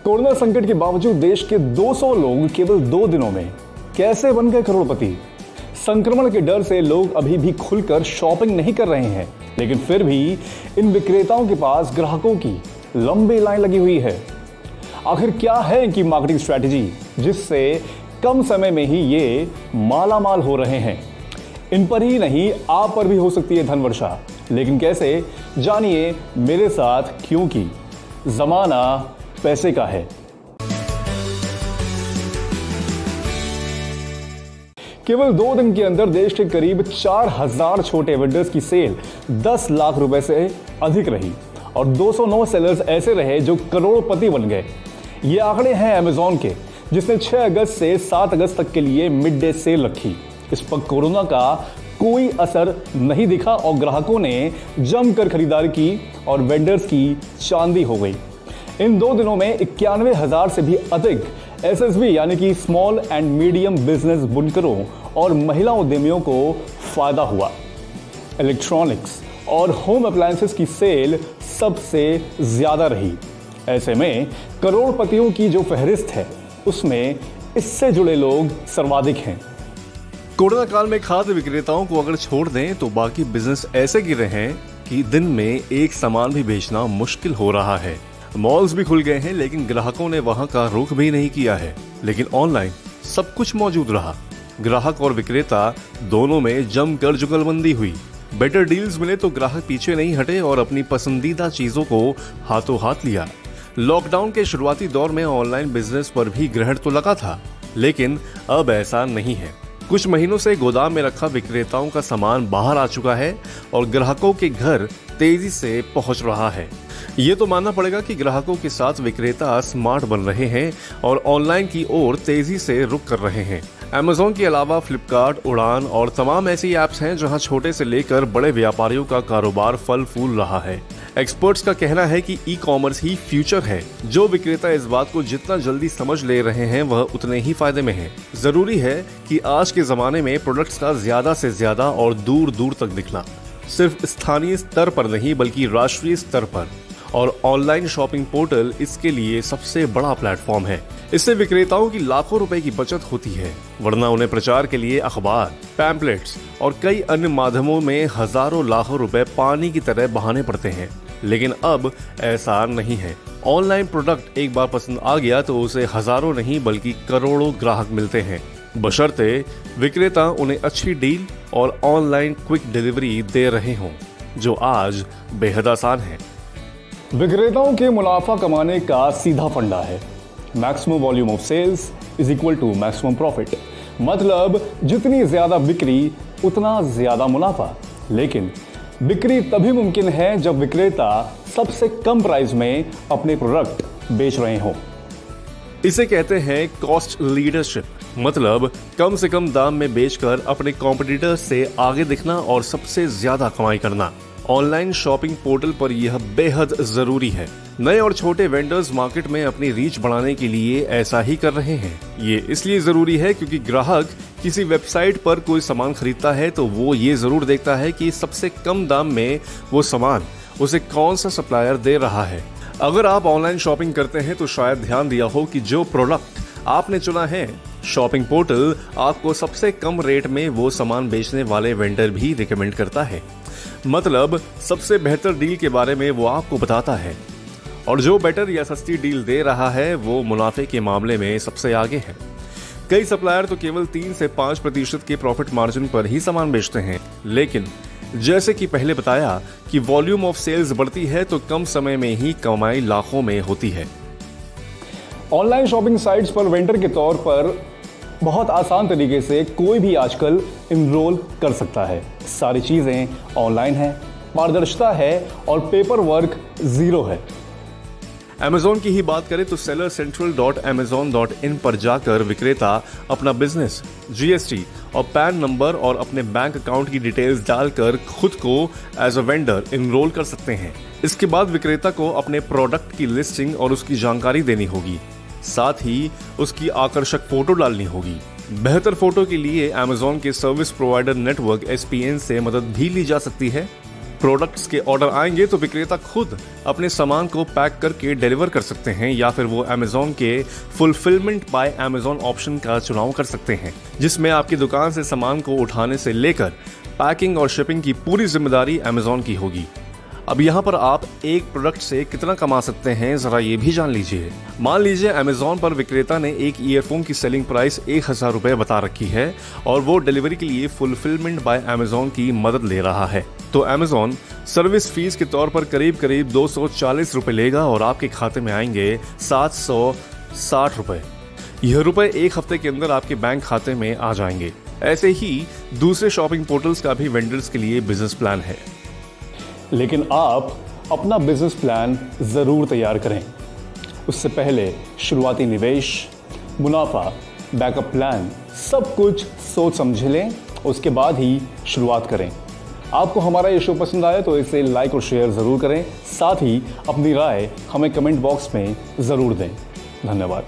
Corona संकट के बावजूद देश के 200 लोग केवल 2 दिनों में कैसे बन गए करोड़पति। संक्रमण के डर से लोग अभी भी खुलकर शॉपिंग नहीं कर रहे हैं, लेकिन फिर भी इन विक्रेताओं के पास ग्राहकों की लंबी लाइन लगी हुई है। आखिर क्या है इनकी मार्केटिंग स्ट्रैटेजी जिससे कम समय में ही ये माला माल हो रहे हैं। इन पर ही नहीं, आप पर भी हो सकती है धन वर्षा, लेकिन कैसे, जानिए मेरे साथ, क्योंकि जमाना पैसे का है। केवल 2 दिन के अंदर देश के करीब 4000 छोटे वेंडर्स की सेल 10 लाख रुपए से अधिक रही और 209 सेलर्स ऐसे रहे जो करोड़पति बन गए। ये आंकड़े हैं अमेजॉन के, जिसने 6 अगस्त से 7 अगस्त तक के लिए मिड डे सेल रखी। इस पर कोरोना का कोई असर नहीं दिखा और ग्राहकों ने जमकर खरीदारी की और वेंडर्स की चांदी हो गई। इन 2 दिनों में 91,000 से भी अधिक एसएसबी यानी कि स्मॉल एंड मीडियम बिजनेस बुनकरों और महिला उद्यमियों को फायदा हुआ। इलेक्ट्रॉनिक्स और होम अप्लायंसेस की सेल सबसे ज्यादा रही। ऐसे में करोड़पतियों की जो फहरिस्त है उसमें इससे जुड़े लोग सर्वाधिक हैं। कोरोना काल में खाद्य विक्रेताओं को अगर छोड़ दें तो बाकी बिजनेस ऐसे गिरे हैं कि दिन में एक सामान भी बेचना मुश्किल हो रहा है। मॉल्स भी खुल गए हैं, लेकिन ग्राहकों ने वहां का रुख भी नहीं किया है। लेकिन ऑनलाइन सब कुछ मौजूद रहा। ग्राहक और विक्रेता दोनों में जमकर जुगलबंदी हुई। बेटर डील्स मिले तो ग्राहक पीछे नहीं हटे और अपनी पसंदीदा चीजों को हाथों हाथ लिया। लॉकडाउन के शुरुआती दौर में ऑनलाइन बिजनेस पर भी ग्रहण तो लगा था, लेकिन अब ऐसा नहीं है। कुछ महीनों से गोदाम में रखा विक्रेताओं का सामान बाहर आ चुका है और ग्राहकों के घर तेजी से पहुंच रहा है। ये तो मानना पड़ेगा कि ग्राहकों के साथ विक्रेता स्मार्ट बन रहे हैं और ऑनलाइन की ओर तेजी से रुख कर रहे हैं। अमेजॉन के अलावा फ्लिपकार्ट, उड़ान और तमाम ऐसी ऐप्स हैं जहां छोटे से लेकर बड़े व्यापारियों का कारोबार फल फूल रहा है। एक्सपर्ट्स का कहना है कि ई कॉमर्स ही फ्यूचर है। जो विक्रेता इस बात को जितना जल्दी समझ ले रहे हैं वह उतने ही फायदे में हैं। जरूरी है कि आज के जमाने में प्रोडक्ट्स का ज्यादा से ज्यादा और दूर दूर तक दिखना, सिर्फ स्थानीय स्तर पर नहीं बल्कि राष्ट्रीय स्तर पर, और ऑनलाइन शॉपिंग पोर्टल इसके लिए सबसे बड़ा प्लेटफॉर्म है। इससे विक्रेताओं की लाखों रुपए की बचत होती है, वरना उन्हें प्रचार के लिए अखबार, पैम्पलेट्स और कई अन्य माध्यमों में हजारों लाखों रुपए पानी की तरह बहाने पड़ते हैं। लेकिन अब ऐसा नहीं है। ऑनलाइन प्रोडक्ट एक बार पसंद आ गया तो उसे हजारों नहीं बल्कि करोड़ों ग्राहक मिलते हैं, बशर्ते विक्रेता उन्हें अच्छी डील और ऑनलाइन क्विक डिलीवरी दे रहे हों, जो आज बेहद आसान है। विक्रेताओं के मुनाफा कमाने का सीधा फंडा है, maximum volume of sales is equal to maximum profit. मतलब जितनी ज्यादा बिक्री उतना ज्यादा मुनाफा। लेकिन बिक्री तभी मुमकिन है जब विक्रेता सबसे कम प्राइस में अपने प्रोडक्ट बेच रहे हों। इसे कहते हैं कॉस्ट लीडरशिप, मतलब कम से कम दाम में बेचकर अपने कॉम्पिटिटर्स से आगे दिखना और सबसे ज्यादा कमाई करना। ऑनलाइन शॉपिंग पोर्टल पर यह बेहद जरूरी है। नए और छोटे वेंडर्स मार्केट में अपनी रीच बढ़ाने के लिए ऐसा ही कर रहे हैं। ये इसलिए जरूरी है क्योंकि ग्राहक किसी वेबसाइट पर कोई सामान खरीदता है तो वो ये जरूर देखता है कि सबसे कम दाम में वो सामान उसे कौन सा सप्लायर दे रहा है। अगर आप ऑनलाइन शॉपिंग करते हैं तो शायद ध्यान दिया हो कि जो प्रोडक्ट आपने चुना है, शॉपिंग पोर्टल आपको सबसे कम रेट में वो सामान बेचने वाले वेंडर भी रिकमेंड करता है। मतलब सबसे बेहतर डील के बारे में वो आपको बताता है, और जो बेटर या सस्ती डील दे रहा है वो मुनाफे के मामले में सबसे आगे है। कई सप्लायर तो केवल 3 से 5% के प्रॉफिट मार्जिन पर ही सामान बेचते हैं, लेकिन जैसे कि पहले बताया कि वॉल्यूम ऑफ सेल्स बढ़ती है तो कम समय में ही कमाई लाखों में होती है। ऑनलाइन शॉपिंग साइट्स पर वेंडर के तौर पर बहुत आसान तरीके से कोई भी आजकल इनरोल कर सकता है। सारी चीजें ऑनलाइन है, पारदर्शिता है और पेपर वर्क जीरो है। अमेजॉन की ही बात करें तो sellercentral.amazon.in पर जाकर विक्रेता अपना बिजनेस, जीएसटी और पैन नंबर और अपने बैंक अकाउंट की डिटेल्स डालकर खुद को एज अ वेंडर इनरोल कर सकते हैं। इसके बाद विक्रेता को अपने प्रोडक्ट की लिस्टिंग और उसकी जानकारी देनी होगी, साथ ही उसकी आकर्षक फोटो डालनी होगी। बेहतर फोटो के लिए अमेजॉन के सर्विस प्रोवाइडर नेटवर्क SPN से मदद भी ली जा सकती है। प्रोडक्ट्स के ऑर्डर आएंगे तो विक्रेता खुद अपने सामान को पैक करके डिलीवर कर सकते हैं, या फिर वो अमेज़ॉन के फुलफिलमेंट बाय अमेज़ॉन ऑप्शन का चुनाव कर सकते हैं, जिसमें आपकी दुकान से सामान को उठाने से लेकर पैकिंग और शिपिंग की पूरी जिम्मेदारी अमेज़ॉन की होगी। अब यहाँ पर आप एक प्रोडक्ट से कितना कमा सकते हैं, जरा ये भी जान लीजिए। मान लीजिए अमेज़ॉन पर विक्रेता ने एक ईयरफोन की सेलिंग प्राइस 1000 रुपए बता रखी है और वो डिलीवरी के लिए फुलफिलमेंट बाय अमेज़ॉन की मदद ले रहा है, तो अमेज़ॉन सर्विस फीस के तौर पर करीब 240 रुपए लेगा और आपके खाते में आएंगे 760 रुपए। यह रुपए एक हफ्ते के अंदर आपके बैंक खाते में आ जाएंगे। ऐसे ही दूसरे शॉपिंग पोर्टल्स का भी वेंडर्स के लिए बिजनेस प्लान है। लेकिन आप अपना बिजनेस प्लान ज़रूर तैयार करें। उससे पहले शुरुआती निवेश, मुनाफा, बैकअप प्लान सब कुछ सोच समझ लें, उसके बाद ही शुरुआत करें। आपको हमारा ये शो पसंद आया तो इसे लाइक और शेयर ज़रूर करें, साथ ही अपनी राय हमें कमेंट बॉक्स में ज़रूर दें। धन्यवाद।